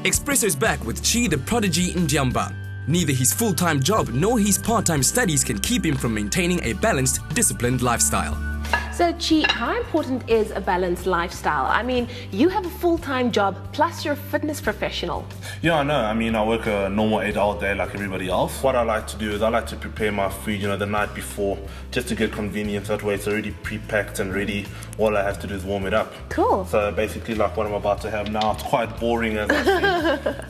Expresso's back with Chi the prodigy Ndyamba. Neither his full-time job nor his part-time studies can keep him from maintaining a balanced, disciplined lifestyle. So Chi, how important is a balanced lifestyle? I mean, you have a full-time job plus you're a fitness professional. Yeah, I know. I mean, I work a normal 8-hour day like everybody else. What I like to do is I like to prepare my food, the night before, just to get convenience. That way it's already pre-packed and ready. All I have to do is warm it up. Cool. So basically like what I'm about to have now, it's quite boring as I said.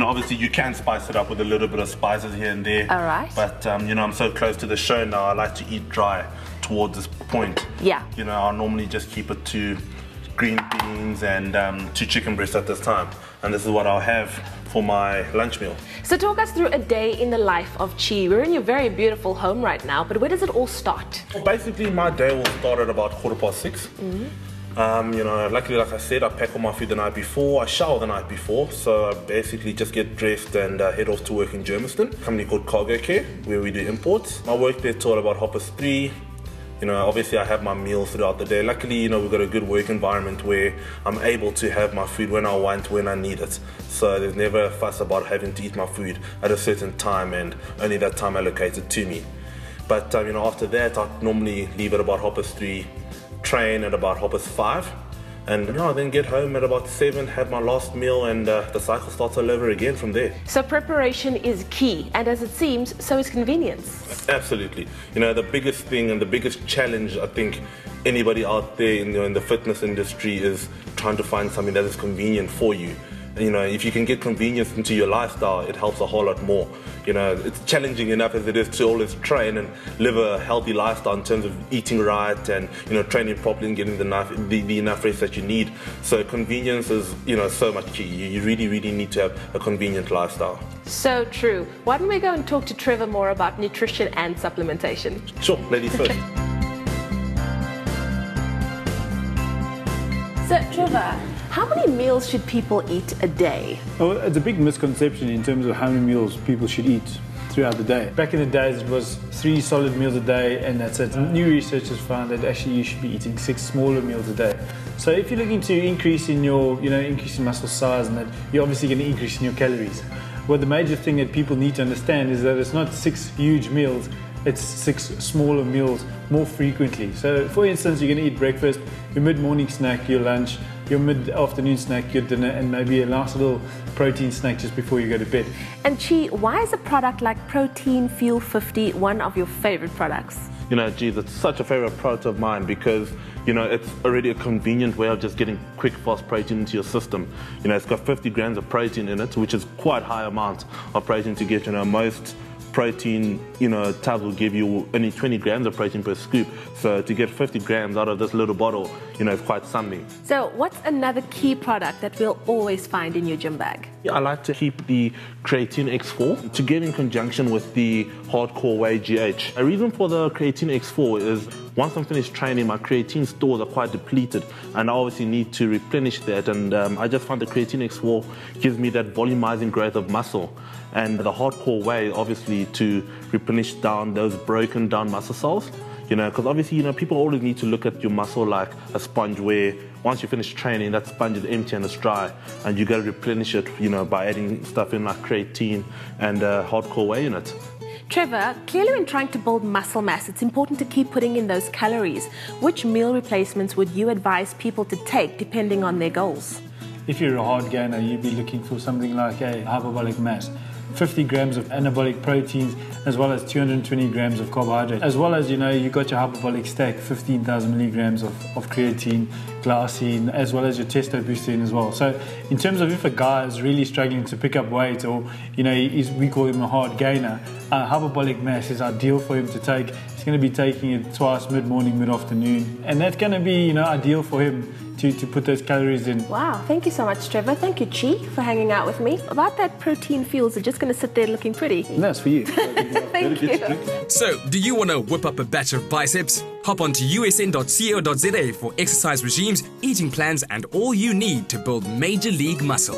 Obviously you can spice it up with a little bit of spices here and there. All right. But, I'm so close to the show now, I like to eat dry towards this point. Yeah. I'll normally just keep it to green beans and 2 chicken breasts at this time. And this is what I'll have for my lunch meal. So talk us through a day in the life of Chi. We're in your very beautiful home right now, but where does it all start? Well, basically, my day will start at about 6:15. Luckily, like I said, I pack all my food the night before, I shower the night before, so I basically just get dressed and head off to work in Germiston, a company called Cargo Care, where we do imports. I work there till about 3:30. Obviously I have my meals throughout the day. Luckily, we've got a good work environment where I'm able to have my food when I want, when I need it. So there's never a fuss about having to eat my food at a certain time and only that time allocated to me. But after that, I normally leave at about 3:30, train at about 5:30, and then get home at about 7, have my last meal, and the cycle starts all over again from there. So preparation is key, and as it seems, so is convenience. Absolutely. The biggest thing and the biggest challenge I think anybody out there in the fitness industry is trying to find something that is convenient for you. If you can get convenience into your lifestyle, it helps a whole lot more. It's challenging enough as it is to always train and live a healthy lifestyle in terms of eating right and training properly and getting the enough rest that you need. So convenience is so much key. You really need to have a convenient lifestyle. So true. Why don't we go and talk to Trevor more about nutrition and supplementation? Sure, ladies first. So Trevor, how many meals should people eat a day? Well, it's a big misconception in terms of how many meals people should eat throughout the day. Back in the days, it was 3 solid meals a day, and that's it. New research has found that actually you should be eating 6 smaller meals a day. So if you're looking to increase in your, increase in muscle size, and that, you're obviously going to increase in your calories. Well, the major thing that people need to understand is that it's not 6 huge meals. It's 6 smaller meals more frequently. So for instance, you're going to eat breakfast, your mid-morning snack, your lunch, your mid-afternoon snack, your dinner, and maybe a nice little protein snack just before you go to bed. And Chi, why is a product like Protein Fuel 50 one of your favorite products? Geez, it's such a favorite product of mine because it's already a convenient way of just getting quick, fast protein into your system. It's got 50 grams of protein in it, which is quite high amount of protein to get. Most protein, tubs will give you only 20 grams of protein per scoop. So to get 50 grams out of this little bottle, is quite something. So what's another key product that we'll always find in your gym bag? I like to keep the Creatine X4 to get in conjunction with the Hardcore Whey GH. A reason for the Creatine X4 is once I'm finished training, my creatine stores are quite depleted and I obviously need to replenish that, and I just find the Creatine X4 gives me that volumizing growth of muscle, and the Hardcore Whey obviously to replenish down those broken down muscle cells. Because obviously, people always need to look at your muscle like a sponge where once you finish training, that sponge is empty and it's dry, and you got to replenish it, by adding stuff in like creatine and Hardcore Whey in it. Trevor, clearly when trying to build muscle mass, it's important to keep putting in those calories. Which meal replacements would you advise people to take depending on their goals? If you're a hard gainer, you'd be looking for something like a hyperbolic mass. 50 grams of anabolic proteins, as well as 220 grams of carbohydrate. As well as, you got your hyperbolic stack, 15,000 milligrams of creatine, glycine, as well as your testo booster in as well. So in terms of if a guy is really struggling to pick up weight, or, we call him a hard gainer, hyperbolic mass is ideal for him to take. He's going to be taking it twice, mid-morning, mid-afternoon. And that's going to be, ideal for him to put those calories in. Wow, thank you so much, Trevor. Thank you, Chi, for hanging out with me. About that protein fuels are just going to sit there looking pretty. That's for you. Thank you. So, do you want to whip up a batch of biceps? Hop onto usn.co.za for exercise regimes, eating plans, and all you need to build major league muscle.